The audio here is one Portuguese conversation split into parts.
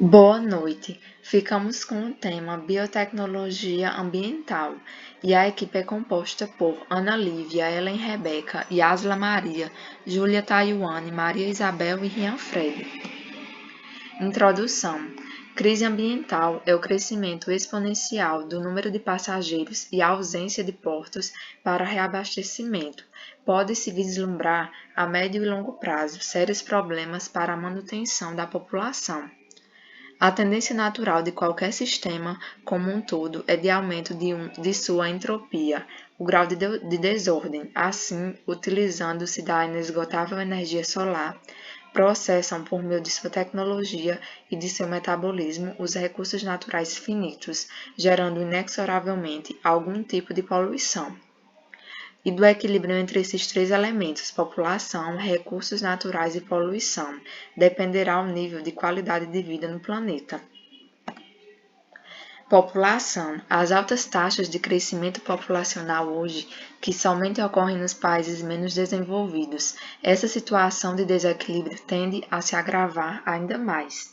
Boa noite. Ficamos com o tema Biotecnologia Ambiental e a equipe é composta por Ana Lívia, Ellen Rebeca, Yasla Maria, Júlia Taiwane, Maria Isabel e Rian Fred. Introdução. Crise ambiental é o crescimento exponencial do número de passageiros e a ausência de portos para reabastecimento. Pode-se vislumbrar a médio e longo prazo sérios problemas para a manutenção da população. A tendência natural de qualquer sistema como um todo é de aumento de sua entropia, o grau de desordem. Assim, utilizando-se da inesgotável energia solar, processam por meio de sua tecnologia e de seu metabolismo os recursos naturais finitos, gerando inexoravelmente algum tipo de poluição. E do equilíbrio entre esses três elementos, população, recursos naturais e poluição, dependerá o nível de qualidade de vida no planeta. População. As altas taxas de crescimento populacional hoje, que somente ocorrem nos países menos desenvolvidos, essa situação de desequilíbrio tende a se agravar ainda mais.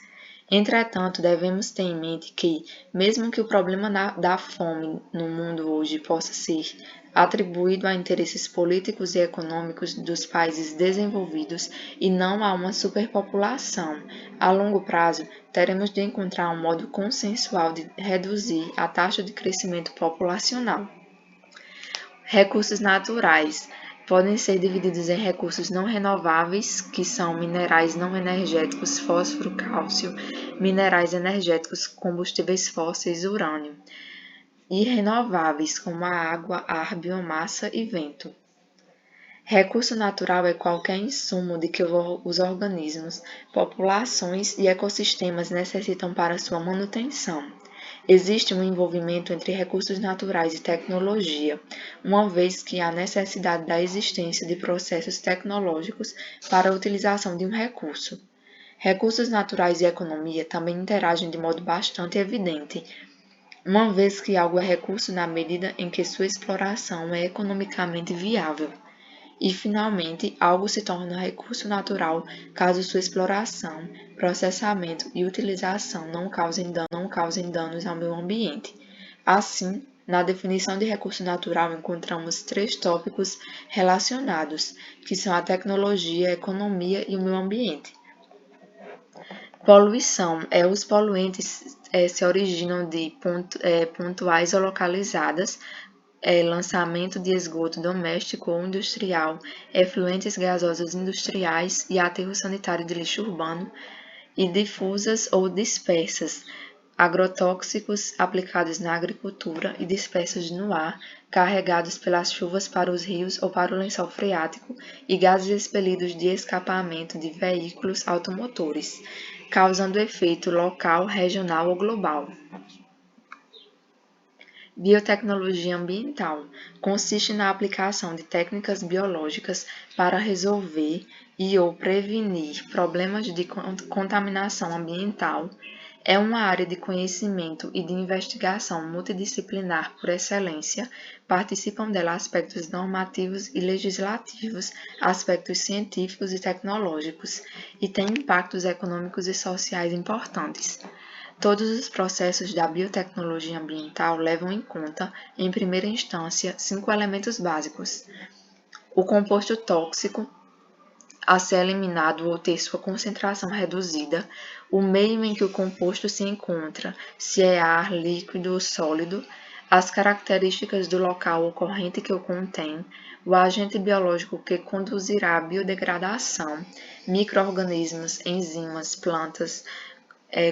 Entretanto, devemos ter em mente que, mesmo que o problema da fome no mundo hoje possa ser atribuído a interesses políticos e econômicos dos países desenvolvidos e não a uma superpopulação, a longo prazo teremos de encontrar um modo consensual de reduzir a taxa de crescimento populacional. Recursos naturais podem ser divididos em recursos não renováveis, que são minerais não energéticos, fósforo, cálcio, minerais energéticos, combustíveis fósseis, urânio, e renováveis, como a água, ar, biomassa e vento. Recurso natural é qualquer insumo de que os organismos, populações e ecossistemas necessitam para sua manutenção. Existe um envolvimento entre recursos naturais e tecnologia, uma vez que há necessidade da existência de processos tecnológicos para a utilização de um recurso. Recursos naturais e economia também interagem de modo bastante evidente, uma vez que algo é recurso na medida em que sua exploração é economicamente viável. E, finalmente, algo se torna recurso natural caso sua exploração, processamento e utilização não causem danos ao meio ambiente. Assim, na definição de recurso natural encontramos três tópicos relacionados, que são a tecnologia, a economia e o meio ambiente. Poluição os poluentes se originam de pontuais ou localizadas, lançamento de esgoto doméstico ou industrial, efluentes gasosos industriais e aterro sanitário de lixo urbano, e difusas ou dispersas, agrotóxicos aplicados na agricultura e dispersos no ar, carregados pelas chuvas para os rios ou para o lençol freático, e gases expelidos de escapamento de veículos automotores, causando efeito local, regional ou global. Biotecnologia ambiental consiste na aplicação de técnicas biológicas para resolver ou prevenir problemas de contaminação ambiental. É uma área de conhecimento e de investigação multidisciplinar por excelência. Participam dela aspectos normativos e legislativos, aspectos científicos e tecnológicos, e tem impactos econômicos e sociais importantes. Todos os processos da biotecnologia ambiental levam em conta, em primeira instância, 5 elementos básicos: o composto tóxico a ser eliminado ou ter sua concentração reduzida, o meio em que o composto se encontra, se é ar, líquido ou sólido, as características do local ou corrente que o contém, o agente biológico que conduzirá à biodegradação, micro-organismos, enzimas, plantas,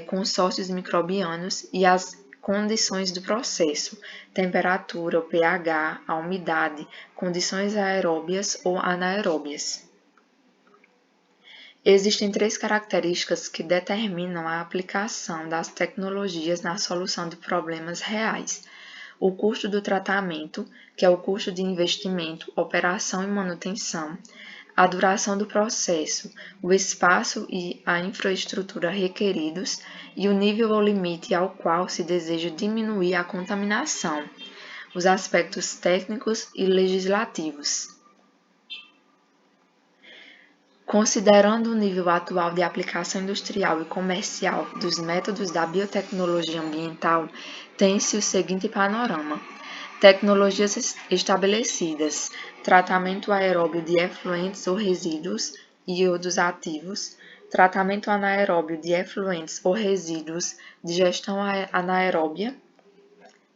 consórcios microbianos e as condições do processo, temperatura, o pH, a umidade, condições aeróbias ou anaeróbias. Existem 3 características que determinam a aplicação das tecnologias na solução de problemas reais: o custo do tratamento, que é o custo de investimento, operação e manutenção, a duração do processo, o espaço e a infraestrutura requeridos e o nível ou limite ao qual se deseja diminuir a contaminação, os aspectos técnicos e legislativos. Considerando o nível atual de aplicação industrial e comercial dos métodos da biotecnologia ambiental, tem-se o seguinte panorama: tecnologias estabelecidas, tratamento aeróbio de efluentes ou resíduos e ou dos ativos, tratamento anaeróbio de efluentes ou resíduos de gestão anaeróbia,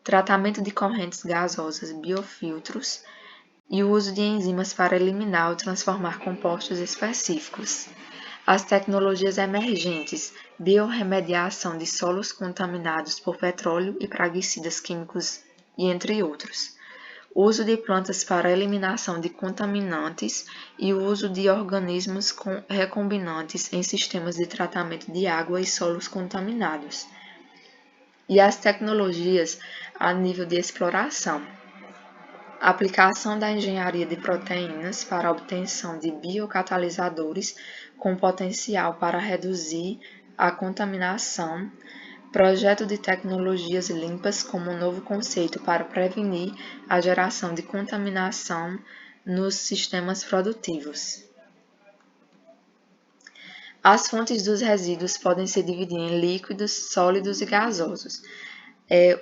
tratamento de correntes gasosas, biofiltros, e o uso de enzimas para eliminar ou transformar compostos específicos. As tecnologias emergentes, biorremediação de solos contaminados por petróleo e praguicidas químicos, e entre outros. O uso de plantas para eliminação de contaminantes e o uso de organismos recombinantes em sistemas de tratamento de água e solos contaminados. E as tecnologias a nível de exploração. Aplicação da engenharia de proteínas para a obtenção de biocatalisadores com potencial para reduzir a contaminação, projeto de tecnologias limpas como um novo conceito para prevenir a geração de contaminação nos sistemas produtivos. As fontes dos resíduos podem se dividir em líquidos, sólidos e gasosos.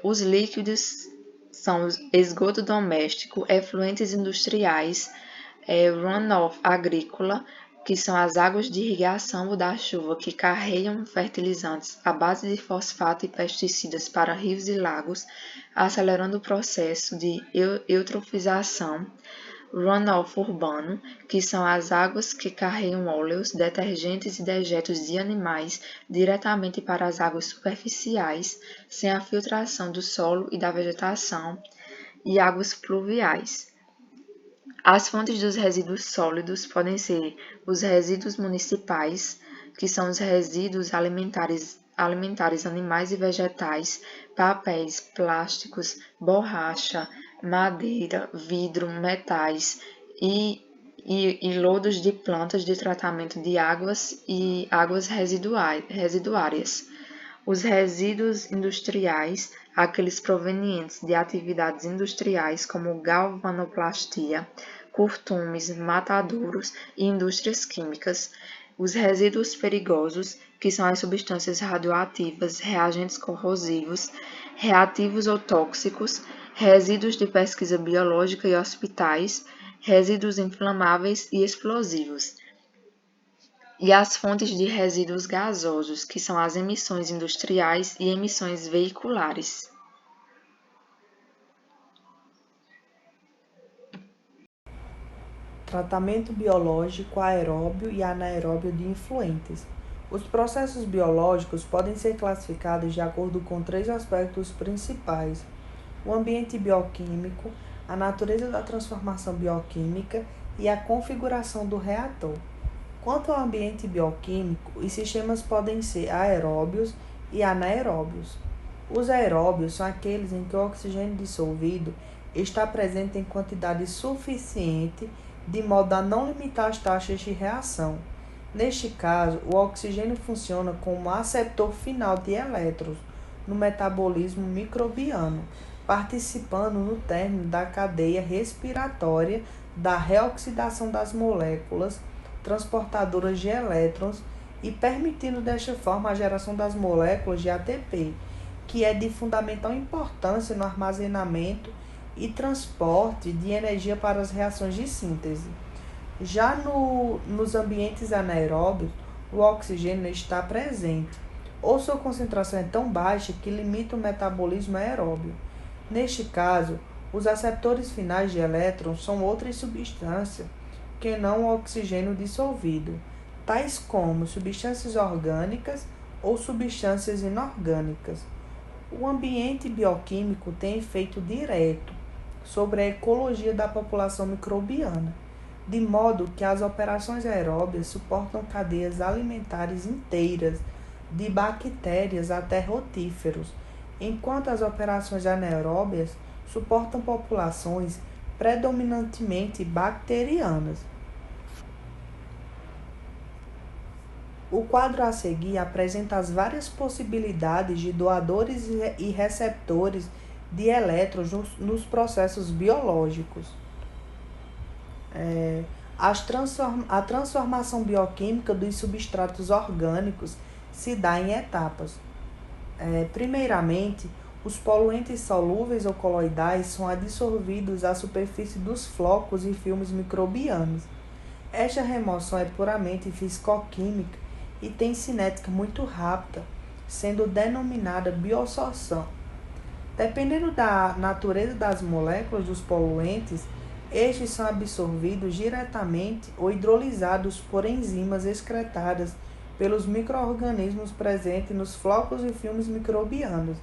Os líquidos são esgoto doméstico, efluentes industriais, runoff agrícola, que são as águas de irrigação ou da chuva que carregam fertilizantes à base de fosfato e pesticidas para rios e lagos, acelerando o processo de eutrofização, runoff urbano, que são as águas que carregam óleos, detergentes e dejetos de animais diretamente para as águas superficiais, sem a filtração do solo e da vegetação, e águas pluviais. As fontes dos resíduos sólidos podem ser os resíduos municipais, que são os resíduos alimentares animais e vegetais, papéis, plásticos, borracha, madeira, vidro, metais e lodos de plantas de tratamento de águas e águas residuárias. Os resíduos industriais, aqueles provenientes de atividades industriais como galvanoplastia, curtumes, matadouros e indústrias químicas. Os resíduos perigosos, que são as substâncias radioativas, reagentes corrosivos, reativos ou tóxicos, resíduos de pesquisa biológica e hospitais, resíduos inflamáveis e explosivos. E as fontes de resíduos gasosos, que são as emissões industriais e emissões veiculares. Tratamento biológico aeróbio e anaeróbio de influentes. Os processos biológicos podem ser classificados de acordo com 3 aspectos principais: o ambiente bioquímico, a natureza da transformação bioquímica e a configuração do reator. Quanto ao ambiente bioquímico, os sistemas podem ser aeróbios e anaeróbios. Os aeróbios são aqueles em que o oxigênio dissolvido está presente em quantidade suficiente de modo a não limitar as taxas de reação. Neste caso, o oxigênio funciona como aceptor final de elétrons no metabolismo microbiano, participando no término da cadeia respiratória da reoxidação das moléculas transportadoras de elétrons e permitindo desta forma a geração das moléculas de ATP, que é de fundamental importância no armazenamento e transporte de energia para as reações de síntese. Já nos ambientes anaeróbios, o oxigênio está presente, ou sua concentração é tão baixa que limita o metabolismo aeróbio. Neste caso, os aceptores finais de elétrons são outras substâncias que não o oxigênio dissolvido, tais como substâncias orgânicas ou substâncias inorgânicas. O ambiente bioquímico tem efeito direto sobre a ecologia da população microbiana, de modo que as operações aeróbias suportam cadeias alimentares inteiras, de bactérias até rotíferos, enquanto as operações anaeróbias suportam populações predominantemente bacterianas. O quadro a seguir apresenta as várias possibilidades de doadores e receptores de elétrons nos processos biológicos. A transformação bioquímica dos substratos orgânicos se dá em etapas. Primeiramente, os poluentes solúveis ou coloidais são adsorvidos à superfície dos flocos e filmes microbianos. Esta remoção é puramente fisicoquímica e tem cinética muito rápida, sendo denominada biosorção. Dependendo da natureza das moléculas dos poluentes, estes são absorvidos diretamente ou hidrolisados por enzimas excretadas pelos micro-organismos presentes nos flocos e filmes microbianos,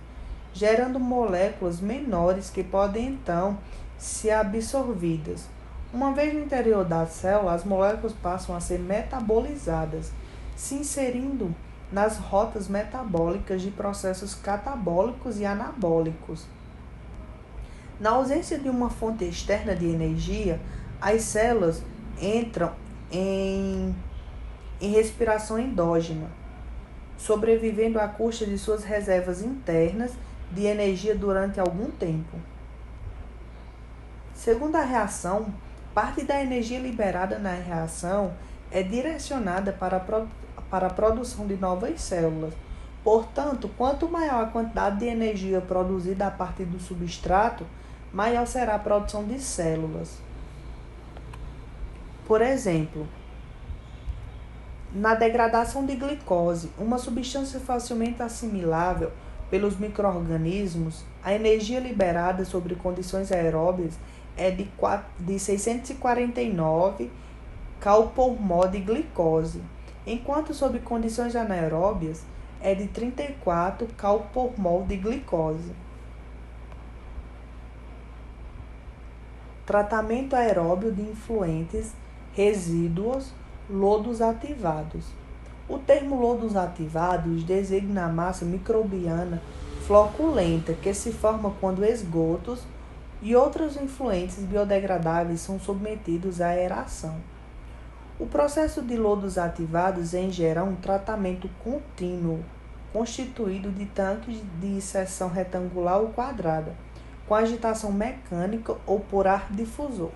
gerando moléculas menores que podem então ser absorvidas. Uma vez no interior da célula, as moléculas passam a ser metabolizadas, se inserindo nas rotas metabólicas de processos catabólicos e anabólicos. Na ausência de uma fonte externa de energia, as células entram em respiração endógena, sobrevivendo à custa de suas reservas internas de energia durante algum tempo. Segundo a reação, parte da energia liberada na reação é direcionada para a produção de novas células. Portanto, quanto maior a quantidade de energia produzida a partir do substrato, maior será a produção de células. Por exemplo, na degradação de glicose, uma substância facilmente assimilável pelos micro-organismos, a energia liberada sobre condições aeróbias é de 649 cal por mol de glicose, enquanto sob condições anaeróbias é de 34 cal por mol de glicose. Tratamento aeróbio de influentes, resíduos, lodos ativados. O termo lodos ativados designa a massa microbiana floculenta que se forma quando esgotos e outros influentes biodegradáveis são submetidos à aeração. O processo de lodos ativados é, em geral, um tratamento contínuo, constituído de tanques de seção retangular ou quadrada, com agitação mecânica ou por ar difusor.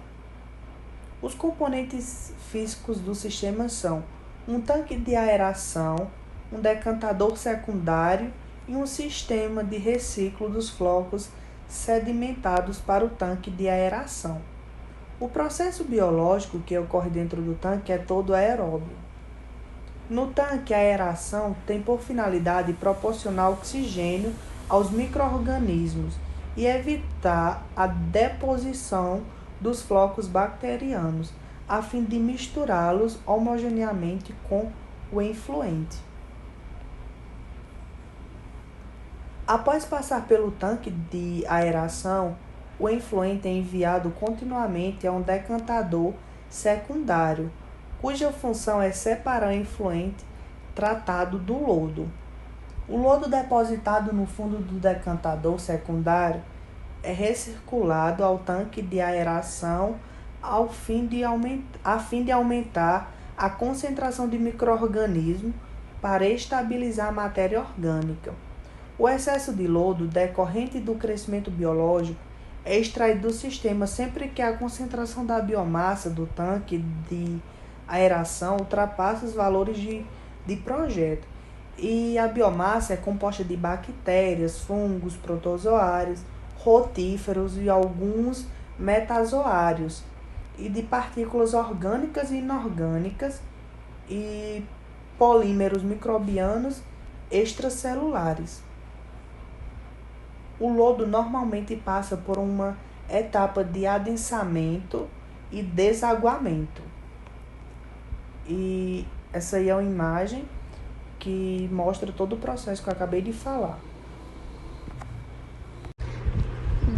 Os componentes físicos do sistema são um tanque de aeração, um decantador secundário e um sistema de reciclo dos flocos sedimentados para o tanque de aeração. O processo biológico que ocorre dentro do tanque é todo aeróbio. No tanque, a aeração tem por finalidade proporcionar oxigênio aos micro-organismos e evitar a deposição dos flocos bacterianos, a fim de misturá-los homogeneamente com o efluente. Após passar pelo tanque de aeração, o efluente é enviado continuamente a um decantador secundário, cuja função é separar o efluente tratado do lodo. O lodo depositado no fundo do decantador secundário é recirculado ao tanque de aeração a fim de aumentar a concentração de micro-organismos para estabilizar a matéria orgânica. O excesso de lodo decorrente do crescimento biológico é extraído do sistema sempre que a concentração da biomassa do tanque de aeração ultrapassa os valores de projeto. E a biomassa é composta de bactérias, fungos, protozoários, rotíferos e alguns metazoários, e de partículas orgânicas e inorgânicas e polímeros microbianos extracelulares. O lodo normalmente passa por uma etapa de adensamento e desaguamento. E essa aí é uma imagem que mostra todo o processo que eu acabei de falar.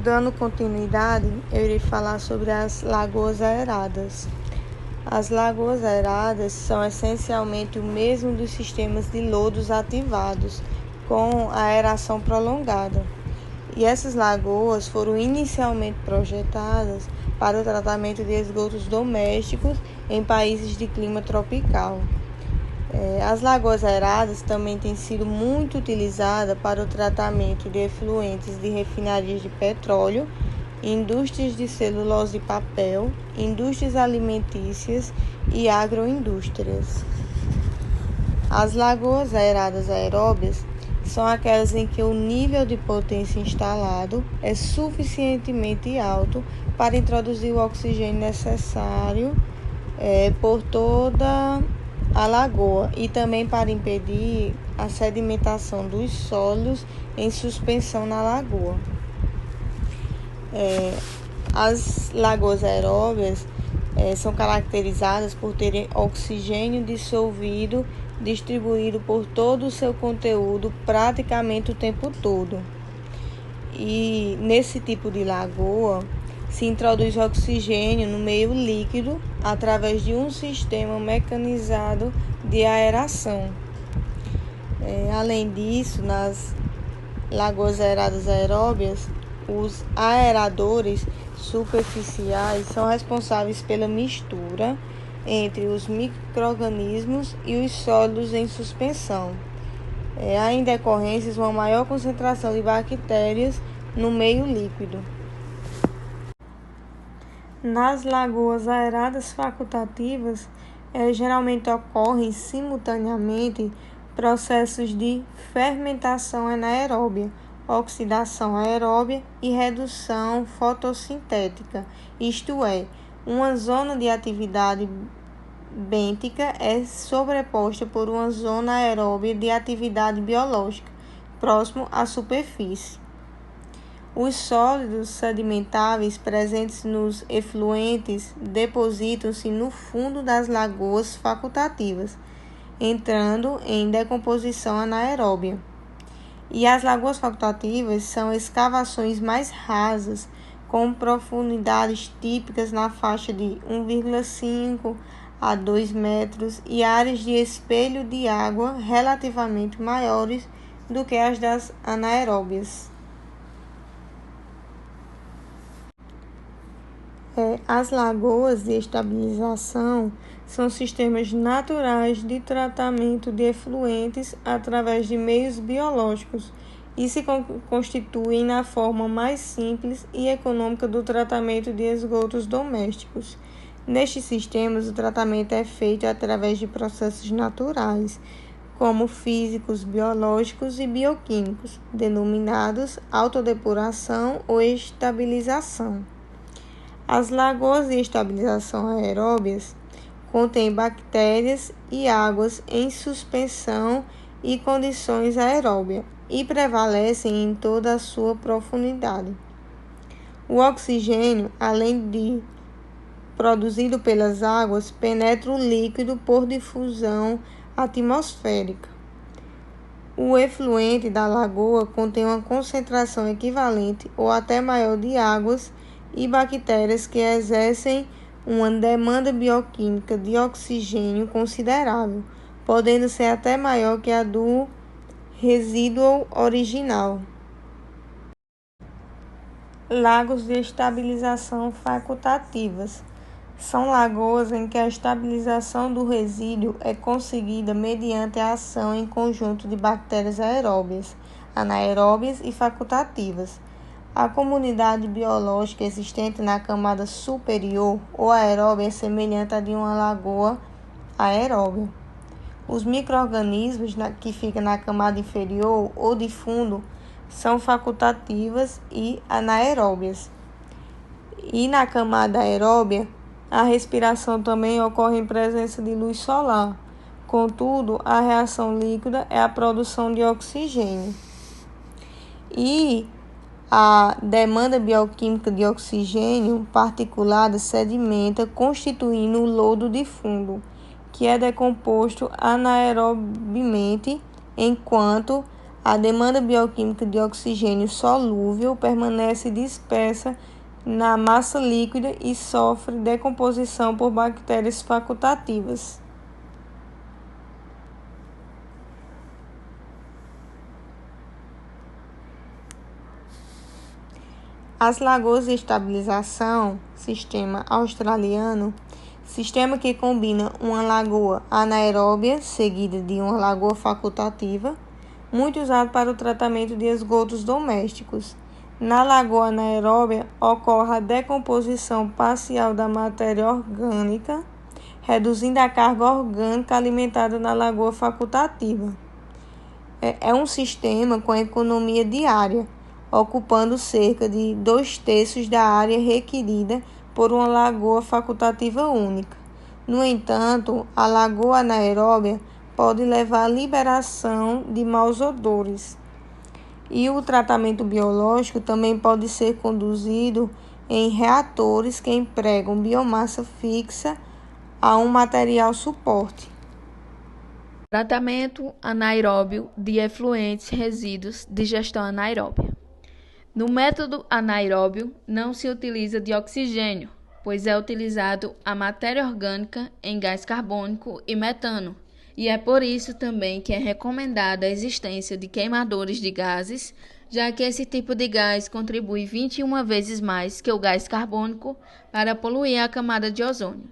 Dando continuidade, eu irei falar sobre as lagoas aeradas. As lagoas aeradas são essencialmente o mesmo dos sistemas de lodos ativados, com a aeração prolongada. E essas lagoas foram inicialmente projetadas para o tratamento de esgotos domésticos em países de clima tropical. As lagoas aeradas também têm sido muito utilizadas para o tratamento de efluentes de refinarias de petróleo indústrias de celulose e papel, indústrias alimentícias e agroindústrias. As lagoas aeradas aeróbias são aquelas em que o nível de potência instalado é suficientemente alto para introduzir o oxigênio necessário por toda a lagoa e também para impedir a sedimentação dos sólidos em suspensão na lagoa. As lagoas aeróbias são caracterizadas por terem oxigênio dissolvido distribuído por todo o seu conteúdo praticamente o tempo todo. E nesse tipo de lagoa se introduz oxigênio no meio líquido através de um sistema mecanizado de aeração. Além disso, nas lagoas aeradas aeróbias, os aeradores superficiais são responsáveis pela mistura entre os micro-organismos e os sólidos em suspensão. Há em decorrências uma maior concentração de bactérias no meio líquido. Nas lagoas aeradas facultativas, geralmente ocorrem simultaneamente processos de fermentação anaeróbia, oxidação aeróbia e redução fotossintética, isto é, uma zona de atividade bêntica é sobreposta por uma zona aeróbia de atividade biológica, próximo à superfície. Os sólidos sedimentáveis presentes nos efluentes depositam-se no fundo das lagoas facultativas, entrando em decomposição anaeróbia. E as lagoas facultativas são escavações mais rasas, com profundidades típicas na faixa de 1,5 a 2 metros e áreas de espelho de água relativamente maiores do que as das anaeróbias. As lagoas de estabilização são sistemas naturais de tratamento de efluentes através de meios biológicos e se constituem na forma mais simples e econômica do tratamento de esgotos domésticos. Nestes sistemas, o tratamento é feito através de processos naturais, como físicos, biológicos e bioquímicos, denominados autodepuração ou estabilização. As lagoas de estabilização aeróbias contêm bactérias e águas em suspensão e condições aeróbias e prevalecem em toda a sua profundidade. O oxigênio, além de produzido pelas águas, penetra o líquido por difusão atmosférica. O efluente da lagoa contém uma concentração equivalente ou até maior de águas e bactérias que exercem uma demanda bioquímica de oxigênio considerável, podendo ser até maior que a do resíduo original. Lagos de estabilização facultativas são lagoas em que a estabilização do resíduo é conseguida mediante a ação em conjunto de bactérias aeróbias, anaeróbias e facultativas. A comunidade biológica existente na camada superior ou aeróbia é semelhante à de uma lagoa aeróbia. Os micro-organismos que ficam na camada inferior ou de fundo são facultativas e anaeróbias. E na camada aeróbia, a respiração também ocorre em presença de luz solar. Contudo, a reação líquida é a produção de oxigênio. E a demanda bioquímica de oxigênio particulada sedimenta, constituindo o lodo de fundo, que é decomposto anaerobiamente, enquanto a demanda bioquímica de oxigênio solúvel permanece dispersa na massa líquida e sofre decomposição por bactérias facultativas. As lagoas de estabilização, sistema australiano, sistema que combina uma lagoa anaeróbia seguida de uma lagoa facultativa, muito usado para o tratamento de esgotos domésticos. Na lagoa anaeróbia, ocorre a decomposição parcial da matéria orgânica, reduzindo a carga orgânica alimentada na lagoa facultativa. É um sistema com economia diária, ocupando cerca de 2/3 da área requerida por uma lagoa facultativa única. No entanto, a lagoa anaeróbia pode levar à liberação de maus odores. E o tratamento biológico também pode ser conduzido em reatores que empregam biomassa fixa a um material suporte. Tratamento anaeróbio de efluentes resíduos de gestão anaeróbia. No método anaeróbio, não se utiliza de oxigênio, pois é utilizado a matéria orgânica em gás carbônico e metano, e é por isso também que é recomendada a existência de queimadores de gases, já que esse tipo de gás contribui 21 vezes mais que o gás carbônico para poluir a camada de ozônio.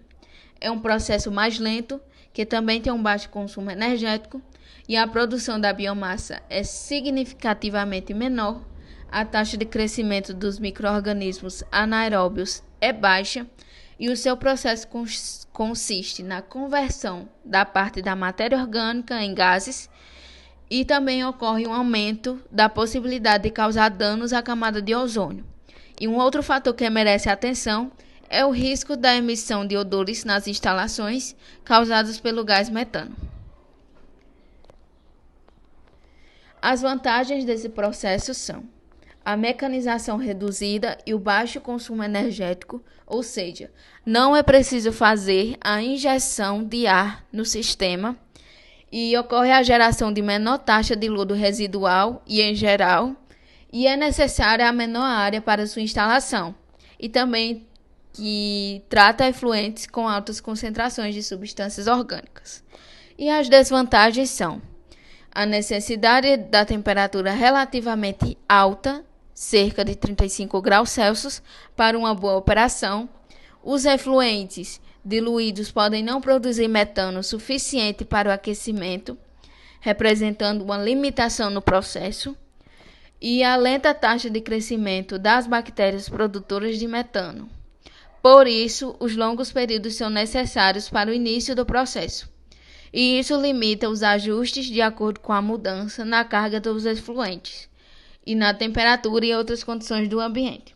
É um processo mais lento, que também tem um baixo consumo energético, e a produção da biomassa é significativamente menor, a taxa de crescimento dos micro-organismos anaeróbios é baixa e o seu processo consiste na conversão da parte da matéria orgânica em gases e também ocorre um aumento da possibilidade de causar danos à camada de ozônio. E um outro fator que merece atenção é o risco da emissão de odores nas instalações causados pelo gás metano. As vantagens desse processo são a mecanização reduzida e o baixo consumo energético, ou seja, não é preciso fazer a injeção de ar no sistema e ocorre a geração de menor taxa de lodo residual e em geral, e é necessária a menor área para sua instalação, e também que trata efluentes com altas concentrações de substâncias orgânicas. E as desvantagens são a necessidade da temperatura relativamente alta, cerca de 35 graus Celsius, para uma boa operação. Os efluentes diluídos podem não produzir metano suficiente para o aquecimento, representando uma limitação no processo, e a lenta taxa de crescimento das bactérias produtoras de metano. Por isso, os longos períodos são necessários para o início do processo, e isso limita os ajustes de acordo com a mudança na carga dos efluentes e na temperatura e outras condições do ambiente.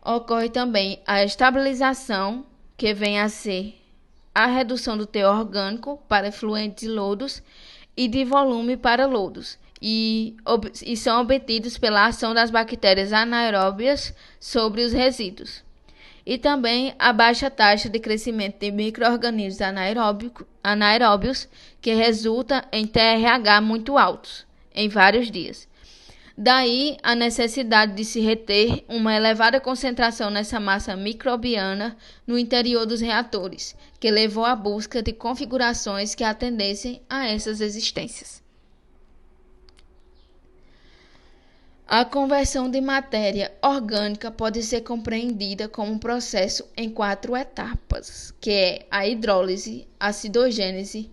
Ocorre também a estabilização, que vem a ser a redução do teor orgânico para efluentes e lodos e de volume para lodos, e são obtidos pela ação das bactérias anaeróbias sobre os resíduos. E também a baixa taxa de crescimento de micro-organismos anaeróbios, que resulta em TRH muito altos em vários dias. Daí a necessidade de se reter uma elevada concentração nessa massa microbiana no interior dos reatores, que levou à busca de configurações que atendessem a essas existências. A conversão de matéria orgânica pode ser compreendida como um processo em 4 etapas, que é a hidrólise, acidogênese,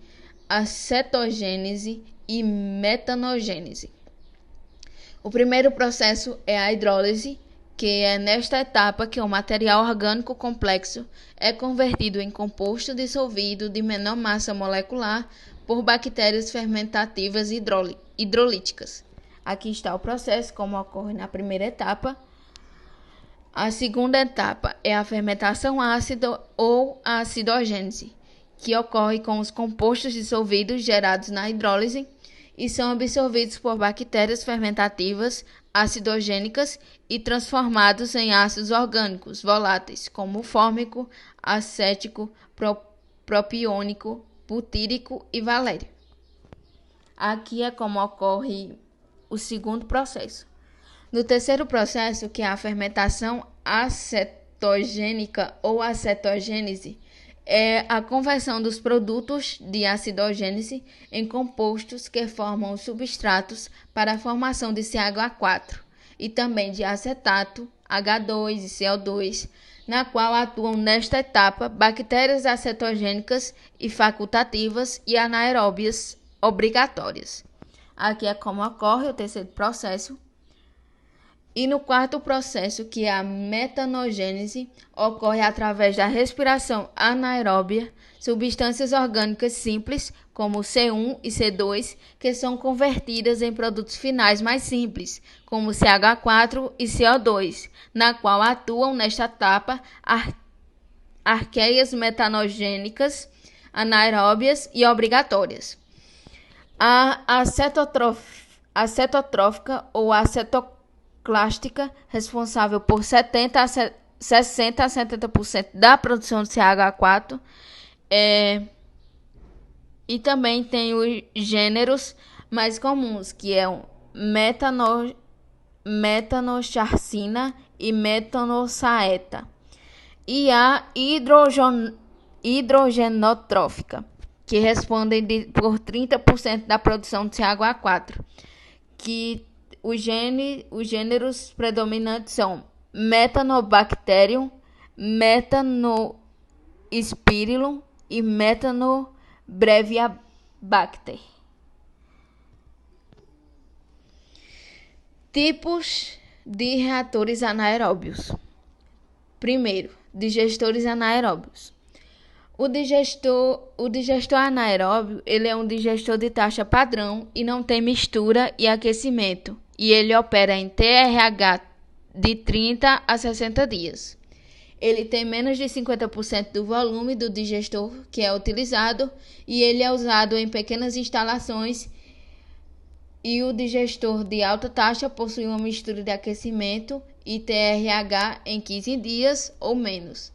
a cetogênese e metanogênese. O primeiro processo é a hidrólise, que é nesta etapa que o material orgânico complexo é convertido em composto dissolvido de menor massa molecular por bactérias fermentativas hidrolíticas. Aqui está o processo, como ocorre na primeira etapa. A segunda etapa é a fermentação ácida ou a acidogênese, que ocorre com os compostos dissolvidos gerados na hidrólise e são absorvidos por bactérias fermentativas acidogênicas e transformados em ácidos orgânicos voláteis, como fórmico, acético, propiônico, butírico e valério. Aqui é como ocorre o segundo processo. No terceiro processo, que é a fermentação acetogênica ou acetogênese, é a conversão dos produtos de acidogênese em compostos que formam os substratos para a formação de CH4 e também de acetato, H2 e CO2, na qual atuam nesta etapa bactérias acetogênicas e facultativas e anaeróbias obrigatórias. Aqui é como ocorre o terceiro processo. E no quarto processo, que é a metanogênese, ocorre através da respiração anaeróbia, substâncias orgânicas simples, como C1 e C2, que são convertidas em produtos finais mais simples, como CH4 e CO2, na qual atuam nesta etapa arqueias metanogênicas, anaeróbias e obrigatórias. A acetotrófica ou acetoclástica, responsável por 60 a 70% da produção de CH4, e também tem os gêneros mais comuns, que é o metanoxarcina e metanosaeta. E a hidrogenotrófica, que respondem por 30% da produção de CH4, que os gêneros predominantes são Methanobacterium, Methanospirillum e Methanobreviabacter. Tipos de reatores anaeróbios. Primeiro, digestores anaeróbios. O digestor anaeróbio, ele é um digestor de taxa padrão e não tem mistura e aquecimento, e ele opera em TRH de 30 a 60 dias. Ele tem menos de 50% do volume do digestor que é utilizado, e ele é usado em pequenas instalações, e o digestor de alta taxa possui uma mistura de aquecimento e TRH em 15 dias ou menos,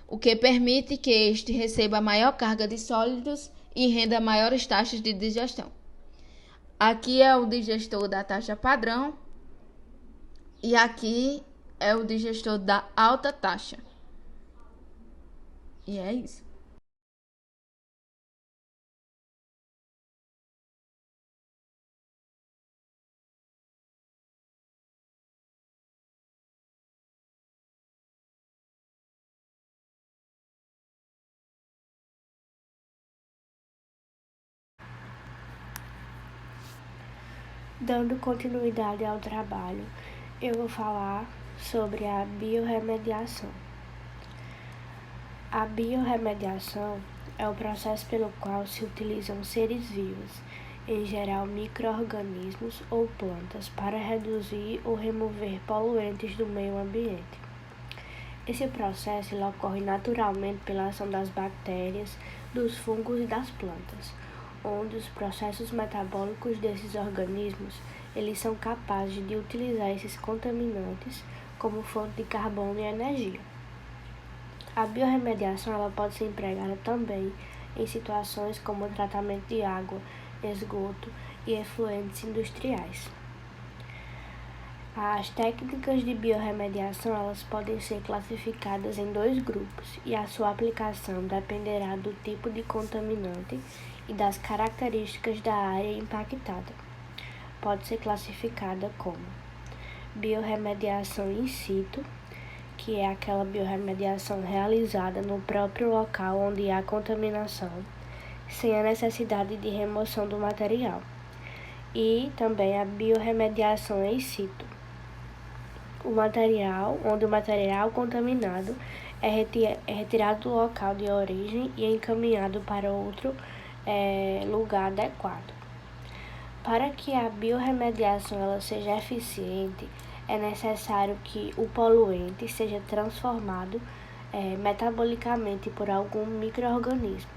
o que permite que este receba maior carga de sólidos e renda maiores taxas de digestão. Aqui é o digestor da taxa padrão e aqui é o digestor da alta taxa. E é isso. Dando continuidade ao trabalho, eu vou falar sobre a biorremediação. A biorremediação é o processo pelo qual se utilizam seres vivos, em geral micro-organismos ou plantas, para reduzir ou remover poluentes do meio ambiente. Esse processo ele ocorre naturalmente pela ação das bactérias, dos fungos e das plantas, onde os processos metabólicos desses organismos eles são capazes de utilizar esses contaminantes como fonte de carbono e energia. A biorremediação ela pode ser empregada também em situações como o tratamento de água, esgoto e efluentes industriais. As técnicas de biorremediação elas podem ser classificadas em dois grupos e a sua aplicação dependerá do tipo de contaminante e das características da área impactada. Pode ser classificada como biorremediação in situ, que é aquela biorremediação realizada no próprio local onde há contaminação, sem a necessidade de remoção do material, e também a biorremediação ex situ, onde o material contaminado é retirado do local de origem e encaminhado para outro lugar adequado. Para que a biorremediação ela seja eficiente, é necessário que o poluente seja transformado metabolicamente por algum micro-organismo,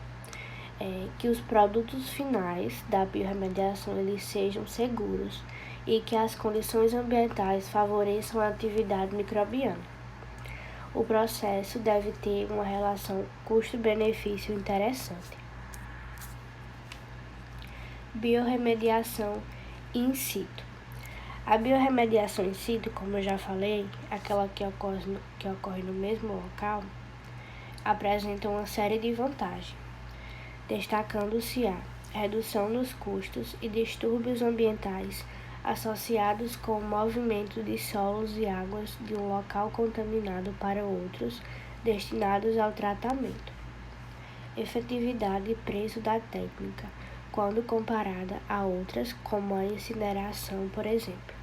que os produtos finais da biorremediação eles sejam seguros e que as condições ambientais favoreçam a atividade microbiana. O processo deve ter uma relação custo-benefício interessante. Biorremediação in situ. A biorremediação in situ, como eu já falei, aquela que ocorre no mesmo local, apresenta uma série de vantagens, destacando-se a redução nos custos e distúrbios ambientais associados com o movimento de solos e águas de um local contaminado para outros destinados ao tratamento. Efetividade e preço da técnica, quando comparada a outras, como a incineração, por exemplo.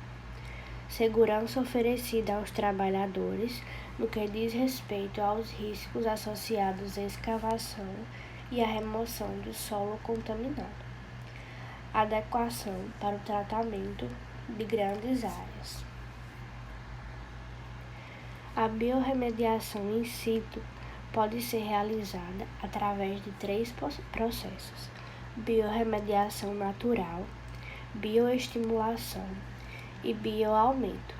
segurança oferecida aos trabalhadores no que diz respeito aos riscos associados à escavação e à remoção do solo contaminado, adequação para o tratamento de grandes áreas. A biorremediação in situ pode ser realizada através de 3 processos: biorremediação natural, bioestimulação e bioaumento.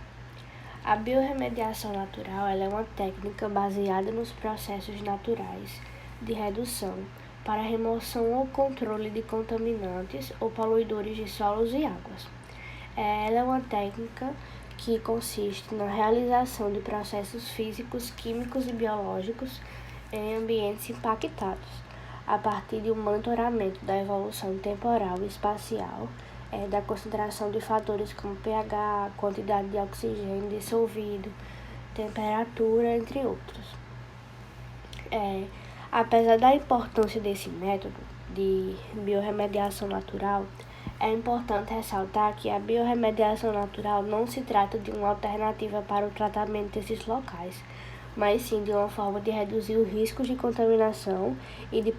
A biorremediação natural é uma técnica baseada nos processos naturais de redução para remoção ou controle de contaminantes ou poluidores de solos e águas. Ela é uma técnica que consiste na realização de processos físicos, químicos e biológicos em ambientes impactados, a partir de um monitoramento da evolução temporal e espacial, da consideração de fatores como pH, quantidade de oxigênio dissolvido, temperatura, entre outros. Apesar da importância desse método de biorremediação natural, é importante ressaltar que a biorremediação natural não se trata de uma alternativa para o tratamento desses locais, mas sim de uma forma de reduzir os riscos de contaminação e de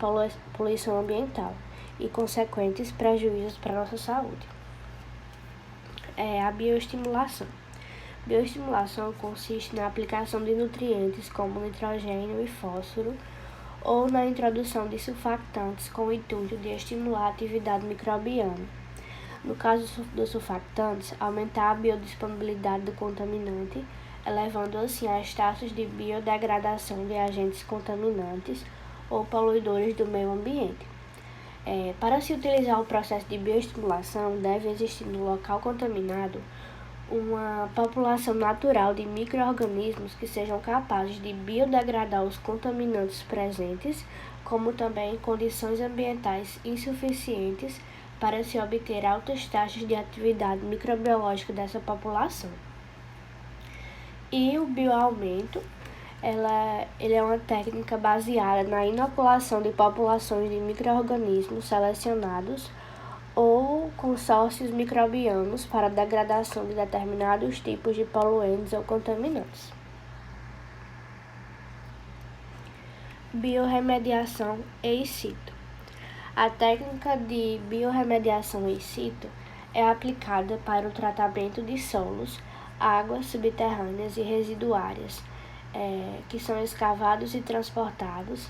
poluição ambiental e consequentes prejuízos para a nossa saúde. A bioestimulação. Bioestimulação consiste na aplicação de nutrientes como nitrogênio e fósforo ou na introdução de surfactantes com o intuito de estimular a atividade microbiana. No caso dos surfactantes, aumentar a biodisponibilidade do contaminante, elevando assim as taxas de biodegradação de agentes contaminantes ou poluidores do meio ambiente. Para se utilizar o processo de bioestimulação, deve existir no local contaminado uma população natural de micro-organismos que sejam capazes de biodegradar os contaminantes presentes, como também condições ambientais insuficientes para se obter altas taxas de atividade microbiológica dessa população. E o bioaumento, ele é uma técnica baseada na inoculação de populações de micro-organismos selecionados ou consórcios microbianos para a degradação de determinados tipos de poluentes ou contaminantes. Biorremediação in situ. A técnica de biorremediação in situ é aplicada para o tratamento de solos, águas subterrâneas e residuárias, que são escavados e transportados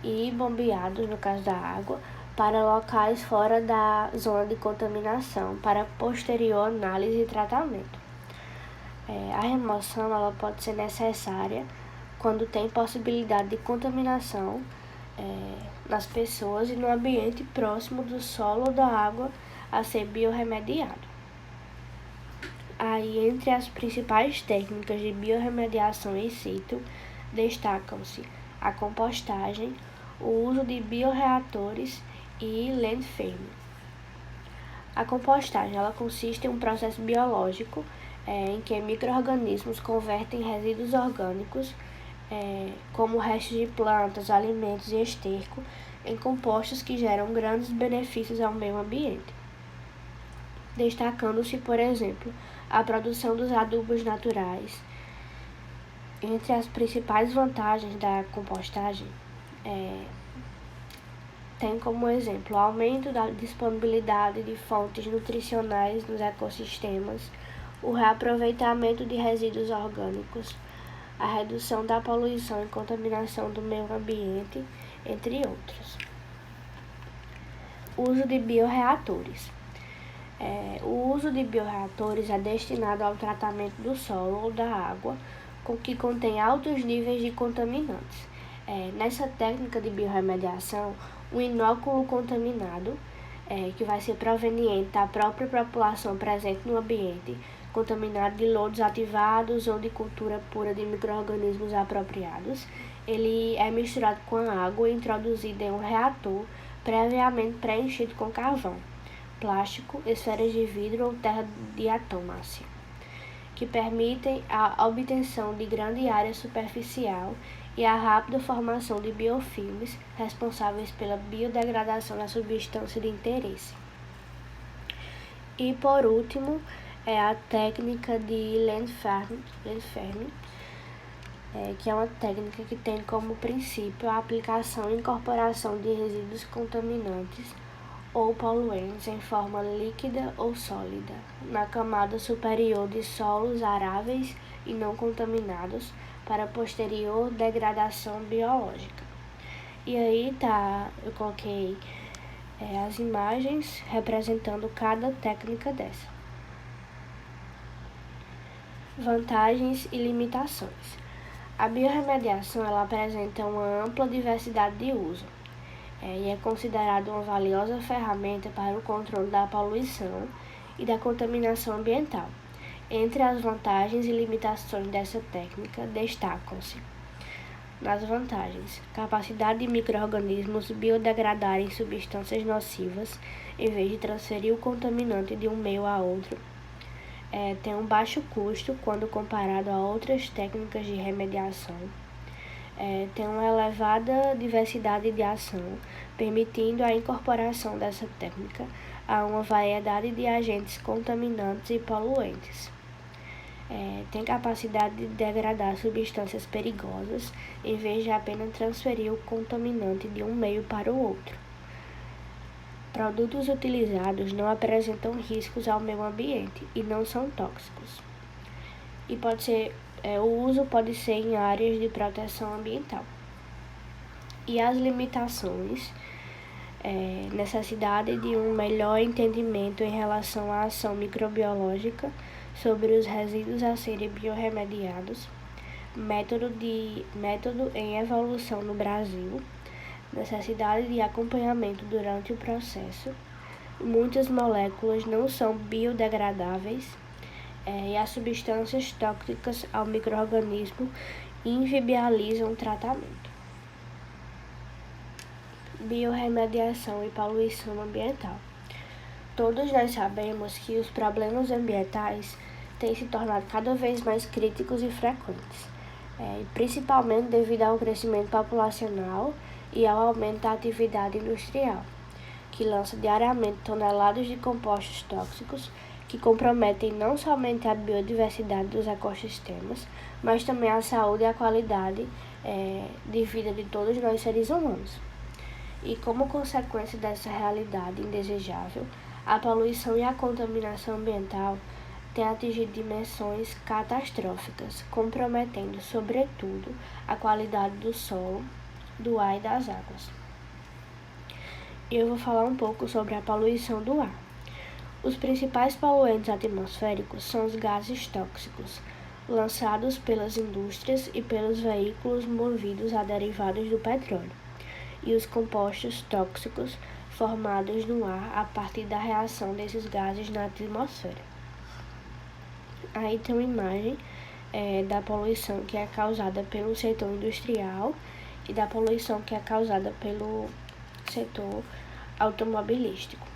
e bombeados, no caso da água, para locais fora da zona de contaminação, para posterior análise e tratamento. A remoção ela pode ser necessária quando tem possibilidade de contaminação nas pessoas e no ambiente próximo do solo ou da água a ser biorremediado. Aí, entre as principais técnicas de biorremediação in situ, destacam-se a compostagem, o uso de bioreatores e landfilling. A compostagem ela consiste em um processo biológico em que micro-organismos convertem resíduos orgânicos, como restos de plantas, alimentos e esterco, em compostos que geram grandes benefícios ao meio ambiente, destacando-se, por exemplo, a produção dos adubos naturais. Entre as principais vantagens da compostagem, tem como exemplo o aumento da disponibilidade de fontes nutricionais nos ecossistemas, o reaproveitamento de resíduos orgânicos, a redução da poluição e contaminação do meio ambiente, entre outros. Uso de bioreatores. O uso de bioreatores é destinado ao tratamento do solo ou da água com que contém altos níveis de contaminantes. Nessa técnica de biorremediação, um inóculo contaminado, que vai ser proveniente da própria população presente no ambiente, contaminado de lodos ativados ou de cultura pura de micro-organismos apropriados, ele é misturado com a água e introduzido em um reator previamente preenchido com carvão, plástico, esferas de vidro ou terra diatomácea, que permitem a obtenção de grande área superficial e a rápida formação de biofilmes responsáveis pela biodegradação da substância de interesse. E, por último, é a técnica de Landferme, que é uma técnica que tem como princípio a aplicação e incorporação de resíduos contaminantes ou poluentes em forma líquida ou sólida na camada superior de solos aráveis e não contaminados para posterior degradação biológica. E aí eu coloquei as imagens representando cada técnica dessa. Vantagens e limitações. A biorremediação ela apresenta uma ampla diversidade de uso e é considerada uma valiosa ferramenta para o controle da poluição e da contaminação ambiental. Entre as vantagens e limitações dessa técnica destacam-se: nas vantagens, capacidade de micro-organismos biodegradarem substâncias nocivas em vez de transferir o contaminante de um meio a outro. Tem um baixo custo quando comparado a outras técnicas de remediação. Tem uma elevada diversidade de ação, permitindo a incorporação dessa técnica a uma variedade de agentes contaminantes e poluentes. Tem capacidade de degradar substâncias perigosas em vez de apenas transferir o contaminante de um meio para o outro. Produtos utilizados não apresentam riscos ao meio ambiente e não são tóxicos. E o uso pode ser em áreas de proteção ambiental. E as limitações, necessidade de um melhor entendimento em relação à ação microbiológica sobre os resíduos a serem biorremediados, método em evolução no Brasil, necessidade de acompanhamento durante o processo, muitas moléculas não são biodegradáveis e as substâncias tóxicas ao micro-organismo inviabilizam o tratamento. Biorremediação e poluição ambiental. Todos nós sabemos que os problemas ambientais têm se tornado cada vez mais críticos e frequentes, principalmente devido ao crescimento populacional e ao aumento da atividade industrial, que lança diariamente toneladas de compostos tóxicos que comprometem não somente a biodiversidade dos ecossistemas, mas também a saúde e a qualidade de vida de todos nós seres humanos. E como consequência dessa realidade indesejável, a poluição e a contaminação ambiental têm atingido dimensões catastróficas, comprometendo, sobretudo, a qualidade do solo, do ar e das águas. Eu vou falar um pouco sobre a poluição do ar. Os principais poluentes atmosféricos são os gases tóxicos, lançados pelas indústrias e pelos veículos movidos a derivados do petróleo, e os compostos tóxicos formados no ar a partir da reação desses gases na atmosfera. Aí tem uma imagem da poluição que é causada pelo setor industrial e da poluição que é causada pelo setor automobilístico.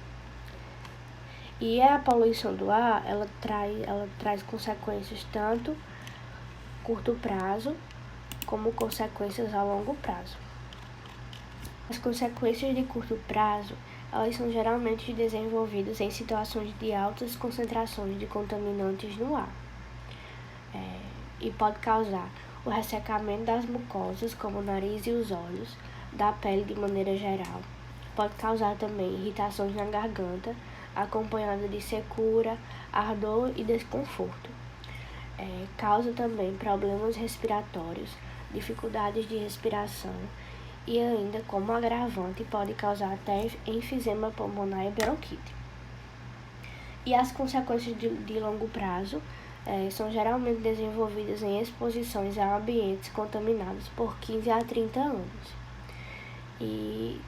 E a poluição do ar, ela traz consequências tanto curto prazo como consequências a longo prazo. As consequências de curto prazo, elas são geralmente desenvolvidas em situações de altas concentrações de contaminantes no ar. E pode causar o ressecamento das mucosas, como o nariz e os olhos, da pele de maneira geral. Pode causar também irritações na garganta, acompanhada de secura, ardor e desconforto. Causa também problemas respiratórios, dificuldades de respiração e ainda, como agravante, pode causar até enfisema pulmonar e bronquite. E as consequências de longo prazo são geralmente desenvolvidas em exposições a ambientes contaminados por 15 a 30 anos. E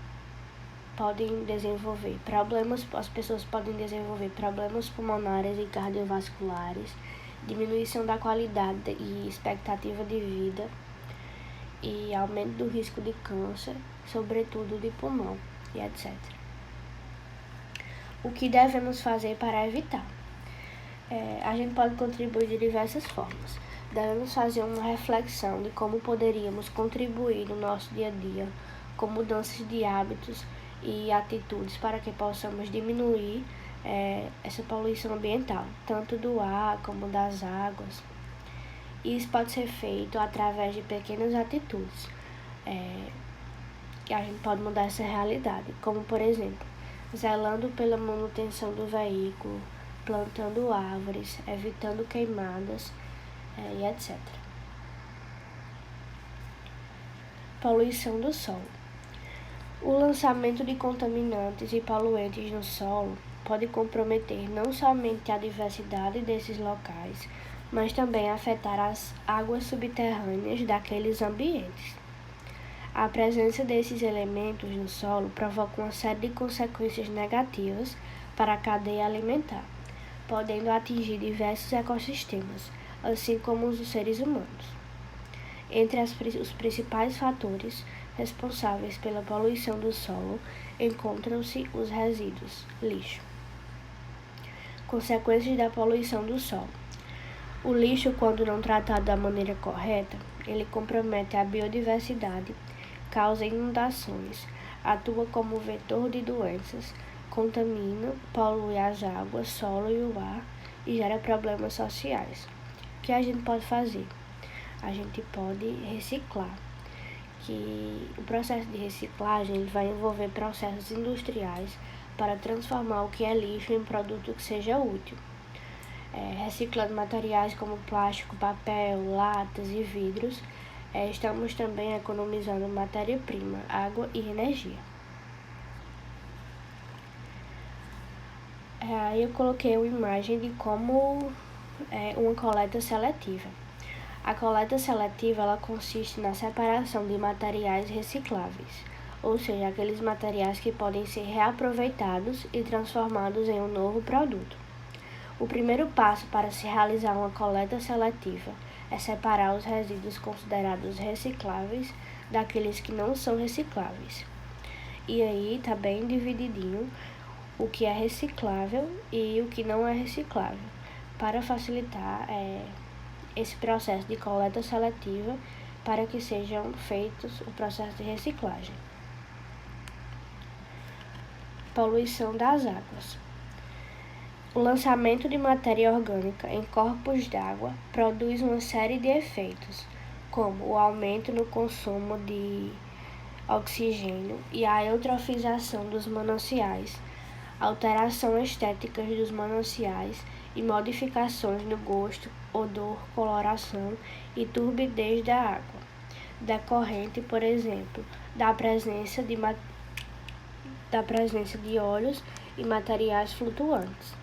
as pessoas podem desenvolver problemas pulmonares e cardiovasculares, diminuição da qualidade e expectativa de vida e aumento do risco de câncer, sobretudo de pulmão e etc. O que devemos fazer para evitar? A gente pode contribuir de diversas formas. Devemos fazer uma reflexão de como poderíamos contribuir no nosso dia a dia com mudanças de hábitos e atitudes para que possamos diminuir essa poluição ambiental, tanto do ar como das águas. Isso pode ser feito através de pequenas atitudes, que a gente pode mudar essa realidade, como por exemplo, zelando pela manutenção do veículo, plantando árvores, evitando queimadas e etc. Poluição do solo. O lançamento de contaminantes e poluentes no solo pode comprometer não somente a diversidade desses locais, mas também afetar as águas subterrâneas daqueles ambientes. A presença desses elementos no solo provoca uma série de consequências negativas para a cadeia alimentar, podendo atingir diversos ecossistemas, assim como os seres humanos. Entre os principais fatores responsáveis pela poluição do solo encontram-se os resíduos, lixo. Consequências da poluição do solo. O lixo, quando não tratado da maneira correta, ele compromete a biodiversidade, causa inundações, atua como vetor de doenças, contamina, polui as águas, solo e o ar e gera problemas sociais. O que a gente pode fazer? A gente pode reciclar, que o processo de reciclagem ele vai envolver processos industriais para transformar o que é lixo em produto que seja útil. Reciclando materiais como plástico, papel, latas e vidros, estamos também economizando matéria-prima, água e energia. Aí eu coloquei uma imagem de como uma coleta seletiva. A coleta seletiva ela consiste na separação de materiais recicláveis, ou seja, aqueles materiais que podem ser reaproveitados e transformados em um novo produto. O primeiro passo para se realizar uma coleta seletiva é separar os resíduos considerados recicláveis daqueles que não são recicláveis. E aí está bem divididinho o que é reciclável e o que não é reciclável, para facilitar esse processo de coleta seletiva para que sejam feitos o processo de reciclagem. Poluição das águas. O lançamento de matéria orgânica em corpos d'água produz uma série de efeitos, como o aumento no consumo de oxigênio e a eutrofização dos mananciais, alteração estética dos mananciais e modificações no gosto, odor, coloração e turbidez da água, decorrente, por exemplo, da presença de óleos e materiais flutuantes.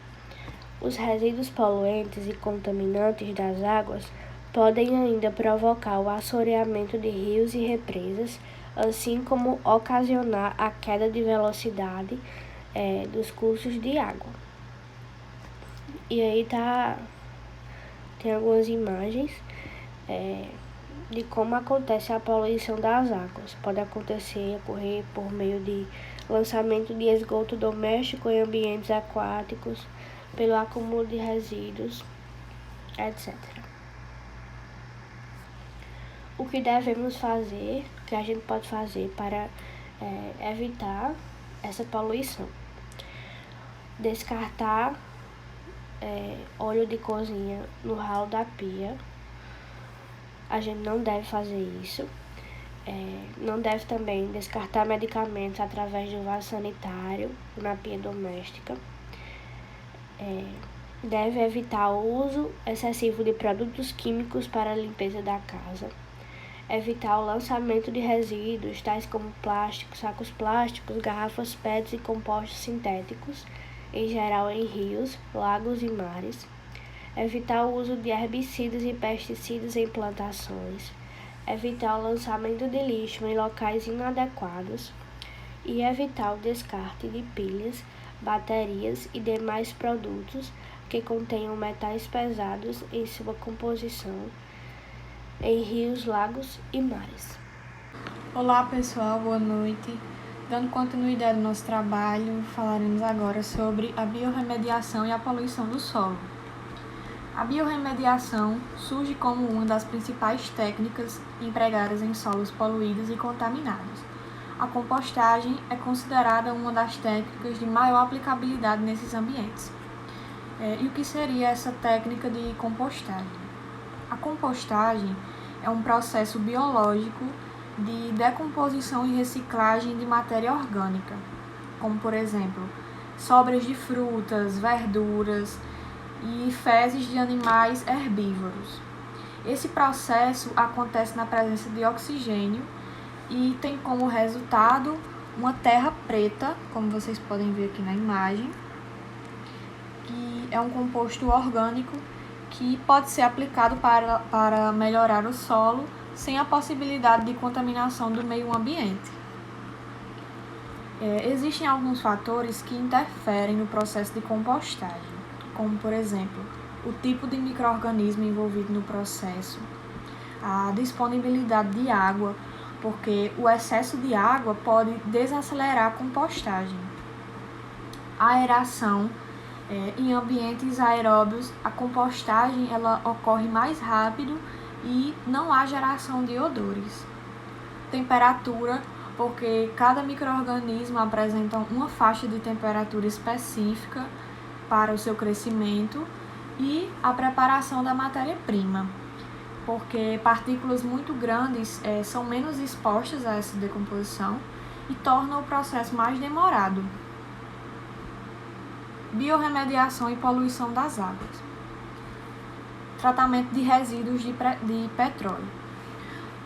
Os resíduos poluentes e contaminantes das águas podem ainda provocar o assoreamento de rios e represas, assim como ocasionar a queda de velocidade dos cursos de água. E aí tem algumas imagens de como acontece a poluição das águas. Pode ocorrer por meio de lançamento de esgoto doméstico em ambientes aquáticos, pelo acúmulo de resíduos, etc. O que devemos fazer, o que a gente pode fazer para evitar essa poluição? Descartar óleo de cozinha no ralo da pia. A gente não deve fazer isso. Não deve também descartar medicamentos através do vaso sanitário na pia doméstica. Deve evitar o uso excessivo de produtos químicos para a limpeza da casa. Evitar o lançamento de resíduos, tais como plásticos, sacos plásticos, garrafas PET e compostos sintéticos, em geral em rios, lagos e mares. Evitar o uso de herbicidas e pesticidas em plantações. Evitar o lançamento de lixo em locais inadequados. E evitar o descarte de pilhas, baterias e demais produtos que contenham metais pesados em sua composição em rios, lagos e mares. Olá pessoal, boa noite. Dando continuidade ao nosso trabalho, falaremos agora sobre a biorremediação e a poluição do solo. A biorremediação surge como uma das principais técnicas empregadas em solos poluídos e contaminados. a compostagem é considerada uma das técnicas de maior aplicabilidade nesses ambientes. E o que seria essa técnica de compostagem? A compostagem é um processo biológico de decomposição e reciclagem de matéria orgânica, como, por exemplo, sobras de frutas, verduras e fezes de animais herbívoros. Esse processo acontece na presença de oxigênio e tem como resultado uma terra preta, como vocês podem ver aqui na imagem, que é um composto orgânico que pode ser aplicado para melhorar o solo sem a possibilidade de contaminação do meio ambiente. Existem alguns fatores que interferem no processo de compostagem, como, por exemplo, o tipo de micro-organismo envolvido no processo, a disponibilidade de água, porque o excesso de água pode desacelerar a compostagem, a aeração. Em ambientes aeróbios, a compostagem ela ocorre mais rápido e não há geração de odores. Temperatura, porque cada micro-organismo apresenta uma faixa de temperatura específica para o seu crescimento, e a preparação da matéria-prima, porque partículas muito grandes são menos expostas a essa decomposição e tornam o processo mais demorado. Biorremediação e poluição das águas. Tratamento de resíduos de petróleo.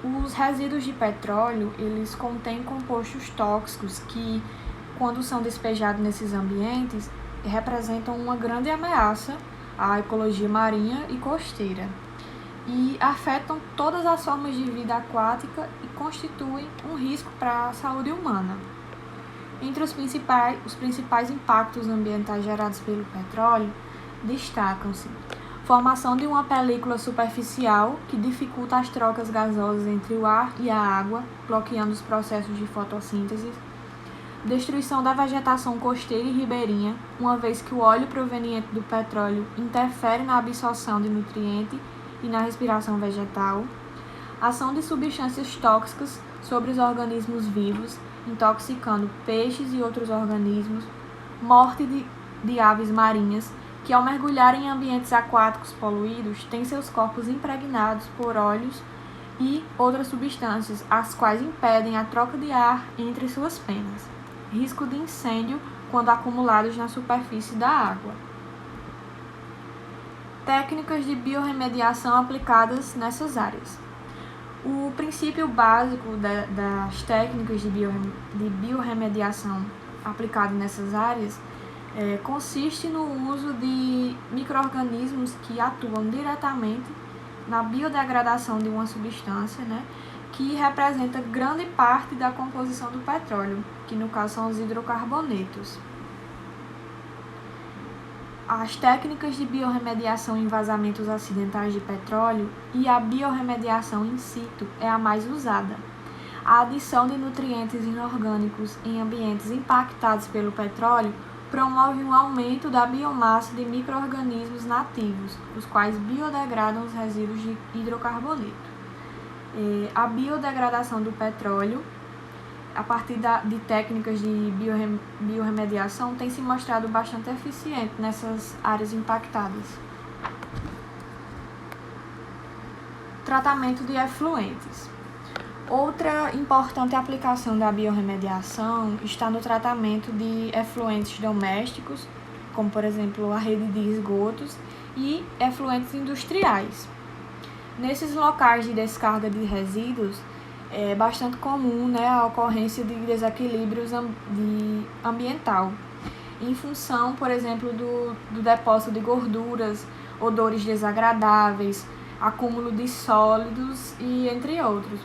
Os resíduos de petróleo, eles contêm compostos tóxicos que, quando são despejados nesses ambientes, representam uma grande ameaça à ecologia marinha e costeira e afetam todas as formas de vida aquática e constituem um risco para a saúde humana. Entre os principais impactos ambientais gerados pelo petróleo, destacam-se formação de uma película superficial que dificulta as trocas gasosas entre o ar e a água, bloqueando os processos de fotossíntese, destruição da vegetação costeira e ribeirinha, uma vez que o óleo proveniente do petróleo interfere na absorção de nutrientes e na respiração vegetal, ação de substâncias tóxicas sobre os organismos vivos, intoxicando peixes e outros organismos, morte de aves marinhas, que ao mergulhar em ambientes aquáticos poluídos, têm seus corpos impregnados por óleos e outras substâncias, as quais impedem a troca de ar entre suas penas. Risco de incêndio quando acumulados na superfície da água. Técnicas de biorremediação aplicadas nessas áreas. O princípio básico das técnicas de biorremediação aplicadas nessas áreas consiste no uso de micro-organismos que atuam diretamente na biodegradação de uma substância, que representa grande parte da composição do petróleo, que no caso são os hidrocarbonetos. As técnicas de biorremediação em vazamentos acidentais de petróleo e a biorremediação in situ é a mais usada. A adição de nutrientes inorgânicos em ambientes impactados pelo petróleo promove um aumento da biomassa de micro-organismos nativos, os quais biodegradam os resíduos de hidrocarboneto. A biodegradação do petróleo, a partir de técnicas de biorremediação, tem se mostrado bastante eficiente nessas áreas impactadas. Tratamento de efluentes. Outra importante aplicação da biorremediação está no tratamento de efluentes domésticos, como, por exemplo, a rede de esgotos, e efluentes industriais. Nesses locais de descarga de resíduos, é bastante comum a ocorrência de desequilíbrios ambiental, em função, por exemplo, do depósito de gorduras, odores desagradáveis, acúmulo de sólidos e entre outros,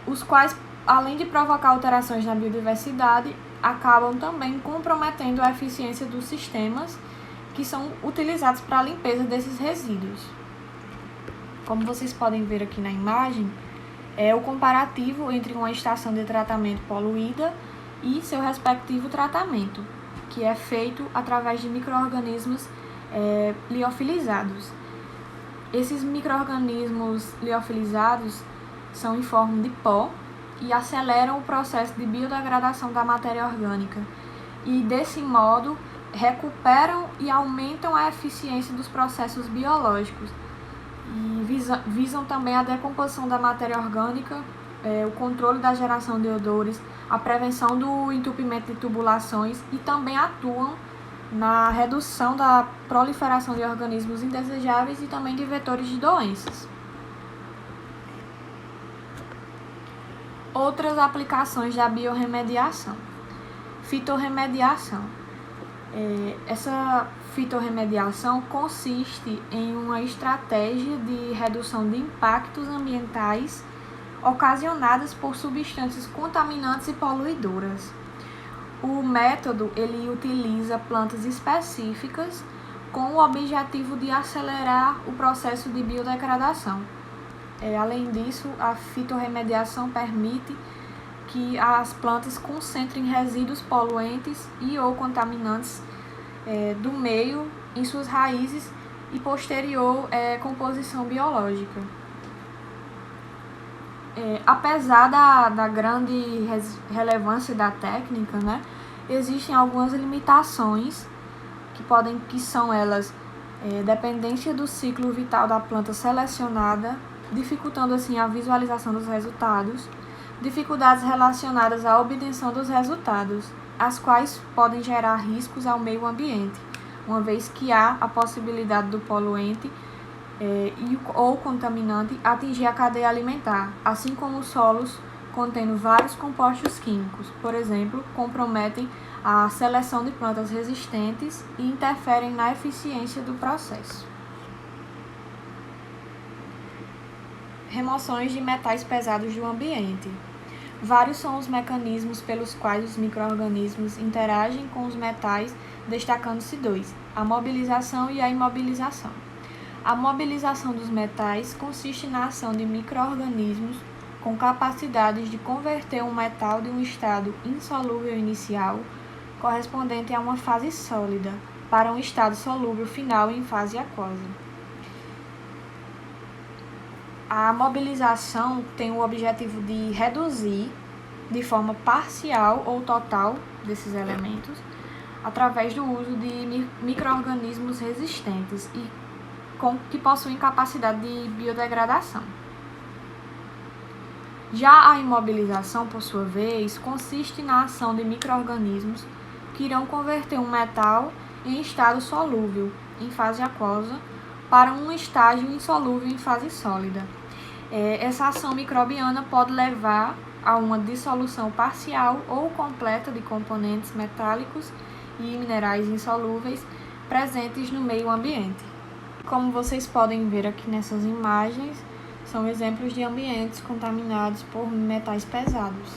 os quais, além de provocar alterações na biodiversidade, acabam também comprometendo a eficiência dos sistemas que são utilizados para a limpeza desses resíduos. Como vocês podem ver aqui na imagem, é o comparativo entre uma estação de tratamento poluída e seu respectivo tratamento, que é feito através de micro-organismos liofilizados. Esses micro-organismos liofilizados são em forma de pó e aceleram o processo de biodegradação da matéria orgânica e, desse modo, recuperam e aumentam a eficiência dos processos biológicos e visam também a decomposição da matéria orgânica, o controle da geração de odores, a prevenção do entupimento de tubulações e também atuam na redução da proliferação de organismos indesejáveis e também de vetores de doenças. Outras aplicações da biorremediação. Fitorremediação. Essa fitorremediação consiste em uma estratégia de redução de impactos ambientais ocasionadas por substâncias contaminantes e poluidoras. O método ele utiliza plantas específicas com o objetivo de acelerar o processo de biodegradação. Além disso, a fitorremediação permite que as plantas concentrem resíduos poluentes e ou contaminantes do meio em suas raízes e posterior composição biológica. Apesar da grande relevância da técnica, né, existem algumas limitações que são elas dependência do ciclo vital da planta selecionada, dificultando assim a visualização dos resultados, dificuldades relacionadas à obtenção dos resultados, as quais podem gerar riscos ao meio ambiente, uma vez que há a possibilidade do poluente ou contaminante atingir a cadeia alimentar, assim como os solos contendo vários compostos químicos, por exemplo, comprometem a seleção de plantas resistentes e interferem na eficiência do processo. Remoções de metais pesados do ambiente. Vários são os mecanismos pelos quais os micro-organismos interagem com os metais, destacando-se dois: a mobilização e a imobilização. A mobilização dos metais consiste na ação de micro-organismos com capacidades de converter um metal de um estado insolúvel inicial, correspondente a uma fase sólida, para um estado solúvel final em fase aquosa. A mobilização tem o objetivo de reduzir de forma parcial ou total desses elementos através do uso de micro-organismos resistentes e que possuem capacidade de biodegradação. Já a imobilização, por sua vez, consiste na ação de micro-organismos que irão converter um metal em estado solúvel, em fase aquosa, para um estágio insolúvel em fase sólida. Essa ação microbiana pode levar a uma dissolução parcial ou completa de componentes metálicos e minerais insolúveis presentes no meio ambiente. Como vocês podem ver aqui nessas imagens, são exemplos de ambientes contaminados por metais pesados.